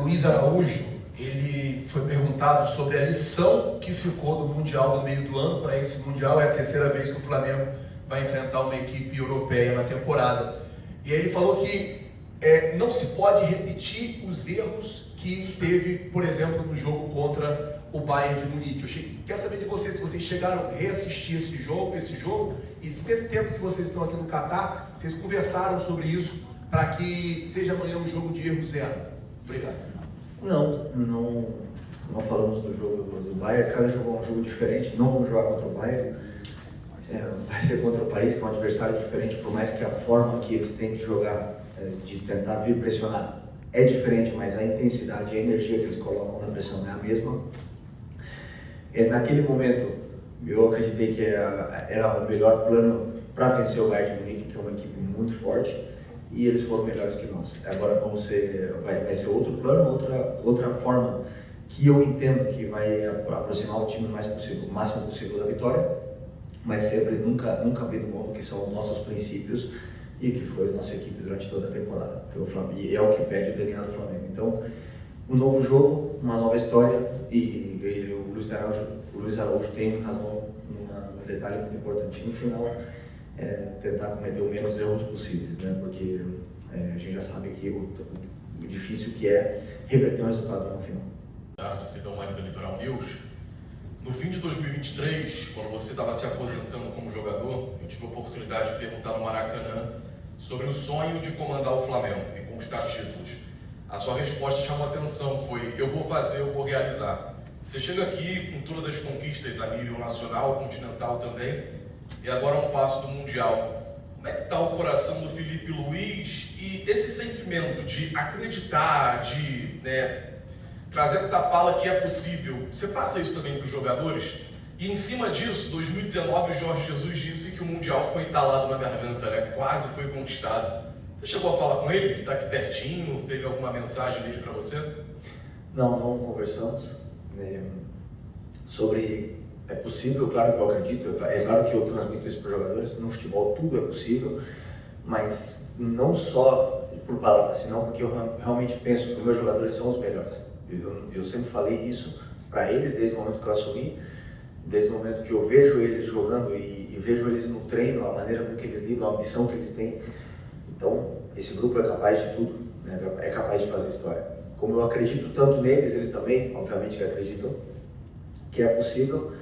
Luiz Araújo, ele foi perguntado sobre a lição que ficou do Mundial do meio do ano para esse Mundial. É a terceira vez que o Flamengo vai enfrentar uma equipe europeia na temporada. E ele falou que não se pode repetir os erros que teve, por exemplo, no jogo contra o Bayern de Munique. Quero saber de vocês, se vocês chegaram a reassistir esse jogo, e se nesse tempo que vocês estão aqui no Catar, vocês conversaram sobre isso para que seja amanhã um jogo de erro zero. Obrigado. Não falamos do jogo do Bayern. Cada jogo é um jogo diferente. Não vamos jogar contra o Bayern. Vai ser contra o Paris, que é um adversário diferente, por mais que a forma que eles têm de jogar, de tentar vir pressionar, é diferente, mas a intensidade e a energia que eles colocam na pressão é a mesma. Naquele momento, eu acreditei que era o melhor plano para vencer o Bayern de Munique, que é uma equipe muito forte, e eles foram melhores que nós. Agora vai ser outro plano, outra forma que eu entendo que vai aproximar o time o máximo possível da vitória, mas sempre nunca abrindo mão do que são os nossos princípios e que foi a nossa equipe durante toda a temporada. E é o que pede o DNA do Flamengo. Então, um novo jogo, uma nova história, e o Luiz Araújo tem razão num detalhe muito importante no final, tentar cometer o menos erros possíveis, né? Porque a gente já sabe que o difícil que é reverter um resultado no final. Torcida online do Litoral News. No fim de 2023, quando você estava se aposentando como jogador, eu tive a oportunidade de perguntar no Maracanã sobre o sonho de comandar o Flamengo e conquistar títulos. A sua resposta chamou a atenção, foi: eu vou fazer, eu vou realizar. Você chega aqui com todas as conquistas a nível nacional, continental também, e agora um passo do Mundial. Como é que está o coração do Felipe Luiz e esse sentimento de acreditar, de trazer essa fala que é possível? Você passa isso também para os jogadores? E em cima disso, 2019, o Jorge Jesus disse que o Mundial foi entalado na garganta, quase foi conquistado. Você chegou a falar com ele? Ele está aqui pertinho? Teve alguma mensagem dele para você? Não conversamos sobre. É possível, claro que eu acredito, é claro que eu transmito isso para os jogadores. No futebol tudo é possível, mas não só por palavras, senão porque eu realmente penso que os meus jogadores são os melhores. Eu sempre falei isso para eles desde o momento que eu assumi, desde o momento que eu vejo eles jogando e vejo eles no treino, a maneira com que eles lidam, a ambição que eles têm. Então, esse grupo é capaz de tudo, é capaz de fazer história. Como eu acredito tanto neles, eles também, obviamente, que acreditam que é possível.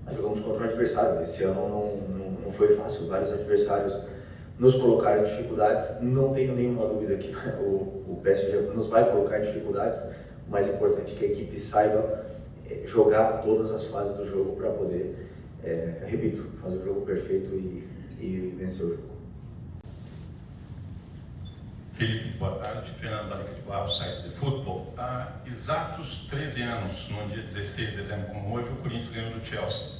Nós jogamos contra um adversário. Esse ano não foi fácil, vários adversários nos colocaram em dificuldades. Não tenho nenhuma dúvida que o PSG nos vai colocar em dificuldades. O mais importante é que a equipe saiba jogar todas as fases do jogo para poder, repito, fazer o jogo perfeito e vencer o jogo. Felipe, boa tarde. Fernando Balica de Barros, site de futebol. Há exatos 13 anos, no dia 16 de dezembro como hoje, o Corinthians ganhou do Chelsea.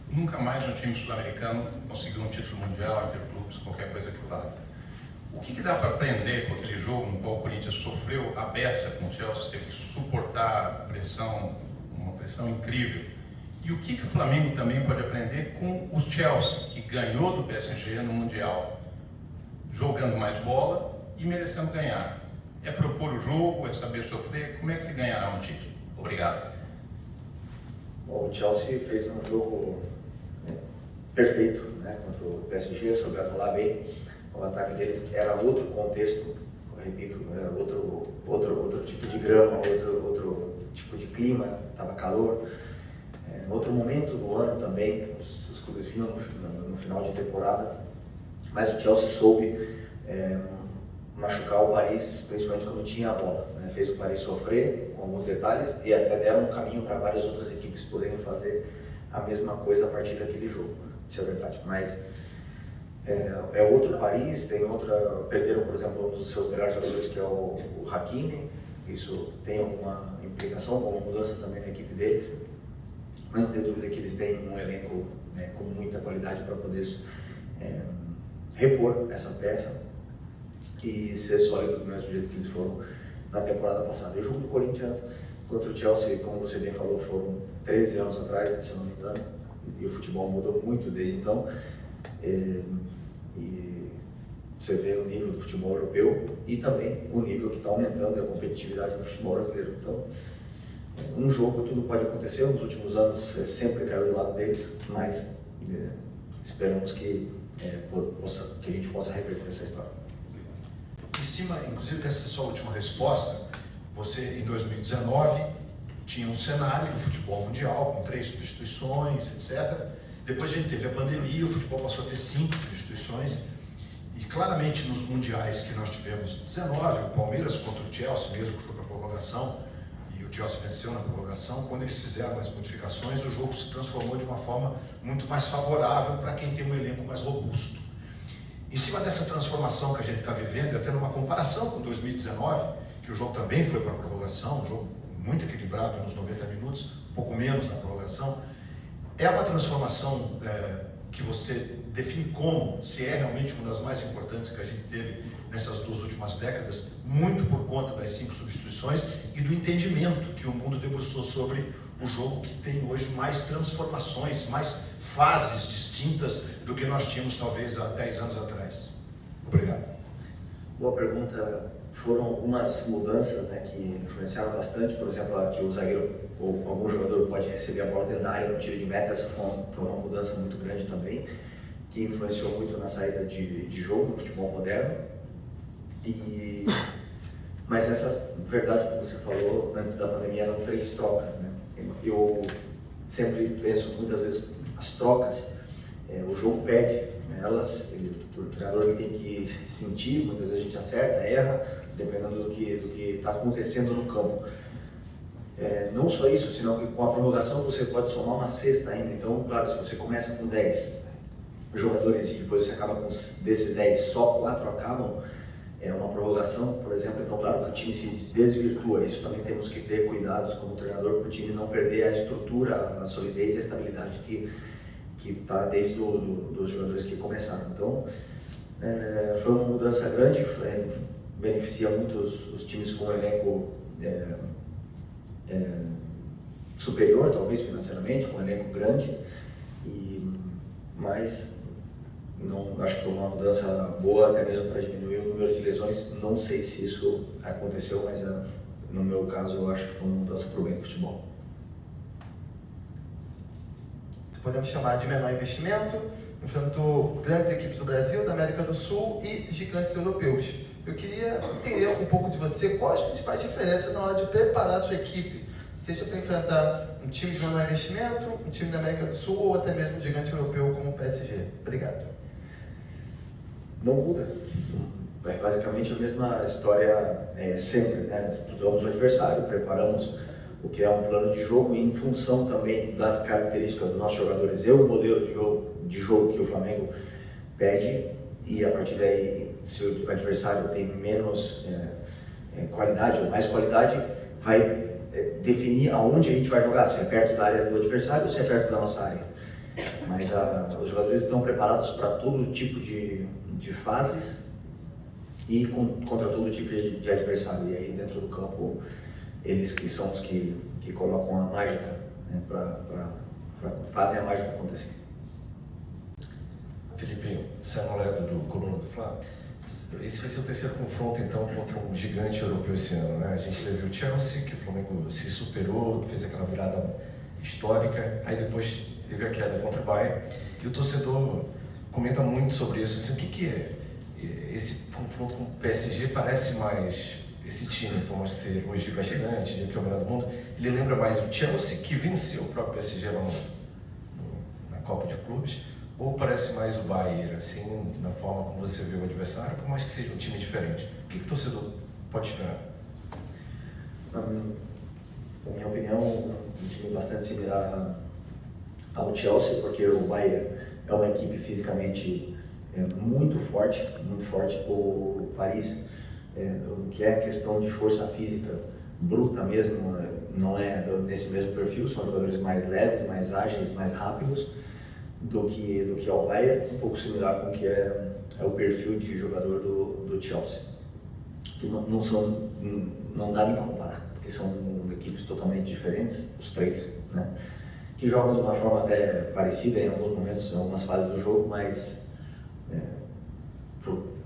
Nunca mais um time sul-americano conseguiu um título mundial, interclubes, qualquer coisa que valha. O que dá para aprender com aquele jogo no qual o Corinthians sofreu a beça com o Chelsea, teve que suportar pressão, uma pressão incrível? E o que o Flamengo também pode aprender com o Chelsea, que ganhou do PSG no Mundial, jogando mais bola e merecendo ganhar? É propor o jogo, é saber sofrer? Como é que se ganhará um título? Obrigado. Bom, o Chelsea fez um jogo perfeito contra o PSG, souberam lá bem. O ataque deles era outro contexto, eu repito, era outro tipo de grama, outro tipo de clima, estava calor. Outro momento do ano também, os clubes vinham no final de temporada, mas o Chelsea soube machucar o Paris, principalmente quando tinha a bola. Fez o Paris sofrer com alguns detalhes e até deram um caminho para várias outras equipes poderem fazer a mesma coisa a partir daquele jogo. Isso é verdade, mas é outro Paris, perderam, por exemplo, um dos seus melhores jogadores, que é o Hakimi. Isso tem alguma implicação, alguma mudança também na equipe deles. Mas não tem dúvida que eles têm um elenco com muita qualidade para poder repor essa peça e ser sólido do mesmo jeito que eles foram na temporada passada. O jogo do Corinthians contra o Chelsea, como você bem falou, foram 13 anos atrás, se eu não me engano, e o futebol mudou muito desde então. E você vê o nível do futebol europeu e também o nível que está aumentando a competitividade do futebol brasileiro. Então, um jogo tudo pode acontecer, nos últimos anos sempre caiu do lado deles, mas esperamos que a gente possa reverter essa história. Em cima, inclusive, dessa sua última resposta, você em 2019 tinha um cenário do futebol mundial com 3 substituições, etc. Depois a gente teve a pandemia, o futebol passou a ter 5 substituições. E claramente nos mundiais que nós tivemos 19, o Palmeiras contra o Chelsea, mesmo que foi para a prorrogação, e o Chelsea venceu na prorrogação, quando eles fizeram as modificações, o jogo se transformou de uma forma muito mais favorável para quem tem um elenco mais robusto. Em cima dessa transformação que a gente está vivendo, e até numa comparação com 2019, que o jogo também foi para a prorrogação, um jogo muito equilibrado nos 90 minutos, um pouco menos na prorrogação, é uma transformação que você define como, se é realmente uma das mais importantes que a gente teve nessas 2 últimas décadas, muito por conta das 5 substituições e do entendimento que o mundo debruçou sobre o jogo, que tem hoje mais transformações, mais fases distintas do que nós tínhamos talvez há 10 anos atrás. Obrigado. Boa pergunta. Foram algumas mudanças, né, que influenciaram bastante, por exemplo, que o zagueiro ou algum jogador pode receber a bola dentro da área no tiro de meta. Essa foi uma mudança muito grande também, que influenciou muito na saída de jogo no futebol moderno. Mas essa verdade que você falou antes da pandemia eram 3 trocas, né? Eu sempre penso muitas vezes as trocas, o jogo pede elas, o treinador tem que sentir, muitas vezes a gente acerta, erra, dependendo do que está acontecendo no campo. Não só isso, senão que com a prorrogação você pode somar uma sexta ainda. Então, claro, se você começa com 10 jogadores e depois você acaba com desses 10, só 4 acabam, uma prorrogação, por exemplo, então claro que o time se desvirtua. Isso também temos que ter cuidados como treinador para o time não perder a estrutura, a solidez e a estabilidade que está desde dos jogadores que começaram. Então, foi uma mudança grande, beneficia muito os times com um elenco superior, talvez financeiramente, com um elenco grande, mas não, acho que foi uma mudança boa, até mesmo para diminuir o número de lesões. Não sei se isso aconteceu, mas no meu caso eu acho que foi uma mudança para o bem do futebol. Podemos chamar de menor investimento, enfrentou grandes equipes do Brasil, da América do Sul e gigantes europeus. Eu queria entender um pouco de você quais as principais diferenças na hora de preparar a sua equipe, seja para enfrentar um time de menor investimento, um time da América do Sul ou até mesmo um gigante europeu como o PSG. Obrigado. Não muda. É basicamente a mesma história sempre, né? Estudamos o adversário, preparamos o que é um plano de jogo e em função também das características dos nossos jogadores e o modelo de jogo que o Flamengo pede, e a partir daí, se o adversário tem menos qualidade ou mais qualidade, vai definir aonde a gente vai jogar, se é perto da área do adversário ou se é perto da nossa área. Mas os jogadores estão preparados para todo tipo de fases e contra todo tipo de adversário. E aí dentro do campo, eles que são os que colocam a mágica, né, fazem a mágica acontecer. Felipe, Sérgio Moledo do Coluna do Fla. Esse vai ser o terceiro confronto então contra um gigante europeu esse ano, né? A gente teve o Chelsea, que o Flamengo se superou, fez aquela virada histórica, aí depois teve a queda contra o Bayern, e o torcedor comenta muito sobre isso. Assim, o que é esse confronto com o PSG? Parece mais esse time, por mais que você elogie bastante, que é o melhor do mundo, ele lembra mais o Chelsea, que venceu o próprio PSG lá na Copa de Clubes, ou parece mais o Bayern, assim, na forma como você vê o adversário, por mais que seja um time diferente? O que o torcedor pode esperar? Na minha opinião, um time bastante similar ao Chelsea, porque o Bayern é uma equipe fisicamente muito forte. O Paris, o que é questão de força física bruta mesmo, não é desse mesmo perfil, são jogadores mais leves, mais ágeis, mais rápidos do que ao Bayern, um pouco similar com o que é o perfil de jogador do Chelsea. Que não dá nem para comparar, porque são equipes totalmente diferentes, os três, né? Que jogam de uma forma até parecida em alguns momentos, em algumas fases do jogo, mas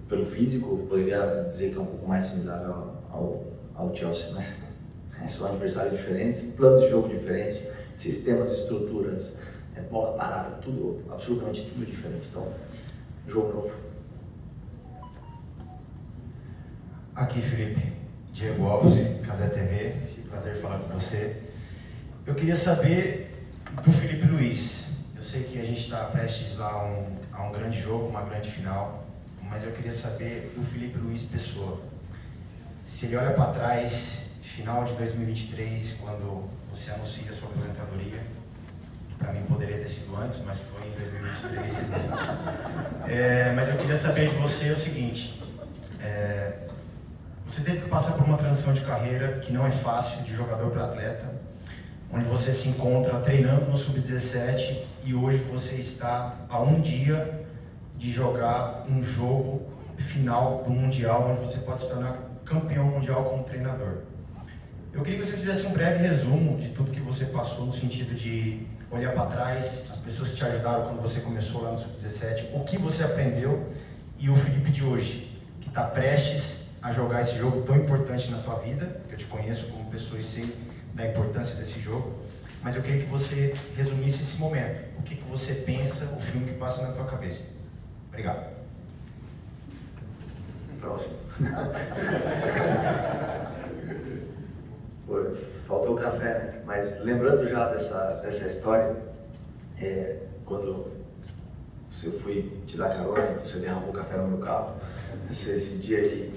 pelo físico, poderia dizer que é um pouco mais similar ao Chelsea, mas são adversários diferentes, planos de jogo diferentes, sistemas, estruturas, bola parada, tudo, absolutamente tudo diferente. Então, jogo novo. Aqui, Felipe, Diego Alves, Casé TV, prazer falar com você. Eu queria saber do Felipe Luiz. Eu sei que a gente está prestes a um grande jogo, uma grande final, mas eu queria saber do Felipe Luiz pessoa. Se ele olha para trás, final de 2023, quando você anuncia a sua aposentadoria, para mim poderia ter sido antes, mas foi em 2023. Mas eu queria saber de você o seguinte, você teve que passar por uma transição de carreira que não é fácil, de jogador para atleta, onde você se encontra treinando no Sub-17 e hoje você está a um dia de jogar um jogo final do Mundial, onde você pode se tornar campeão mundial como treinador. Eu queria que você fizesse um breve resumo de tudo que você passou, no sentido de olhar para trás, as pessoas que te ajudaram quando você começou lá no Sub-17, o que você aprendeu, e o Felipe de hoje, que está prestes a jogar esse jogo tão importante na tua vida, que eu te conheço como pessoa e sei da importância desse jogo, mas eu queria que você resumisse esse momento. O que você pensa, o filme que passa na tua cabeça. Obrigado. Próximo. Pô, faltou o café, né? Mas lembrando já dessa história, quando eu fui te dar carona, você derramou o café no meu carro, esse dia aí,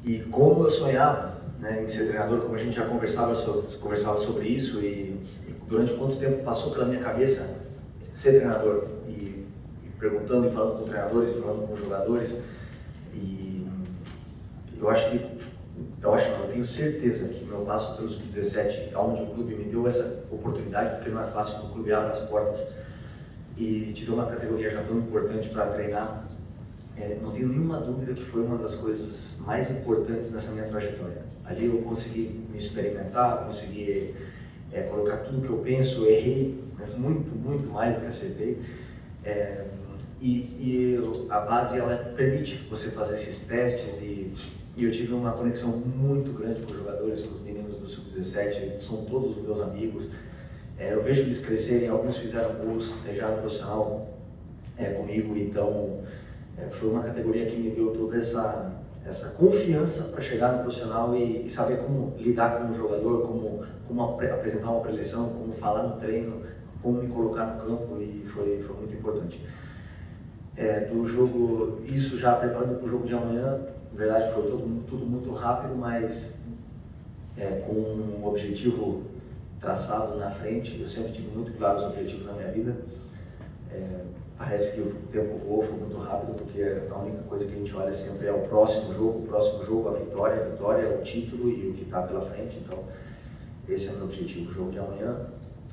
e como eu sonhava, né, em ser treinador, como a gente já conversava sobre isso, e durante quanto tempo passou pela minha cabeça ser treinador, e perguntando e falando com treinadores, e falando com jogadores, e eu tenho certeza que meu passo pelo Sub-17, onde o clube me deu essa oportunidade, porque não é fácil, o clube abre as portas e te deu uma categoria já tão importante para treinar, não tenho nenhuma dúvida que foi uma das coisas mais importantes nessa minha trajetória. Ali eu consegui me experimentar, consegui colocar tudo que eu penso, errei, né, muito mais do que acertei. E a base, ela permite você fazer esses testes e eu tive uma conexão muito grande com os jogadores, com os meninos do Sub-17, são todos os meus amigos. Eu vejo eles crescerem, alguns fizeram gols já no profissional comigo, então foi uma categoria que me deu toda essa confiança para chegar no profissional e saber como lidar com o jogador, como apresentar uma preleção, como falar no treino, como me colocar no campo, e foi muito importante. Do jogo, isso já preparando para o jogo de amanhã, na verdade foi tudo muito rápido, mas com um objetivo traçado na frente. Eu sempre tive muito claro os objetivos na minha vida. Parece que o tempo voou, foi muito rápido, porque a única coisa que a gente olha sempre é o próximo jogo, a vitória, o título e o que está pela frente. Então, esse é o meu objetivo. O jogo de amanhã,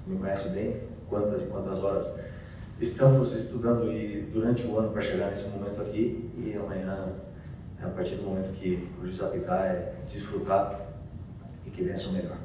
me conhece bem, quantas e quantas horas estamos estudando durante o ano para chegar nesse momento aqui, e amanhã, a partir do momento que o juiz apitar, desfrutar e que vença o melhor.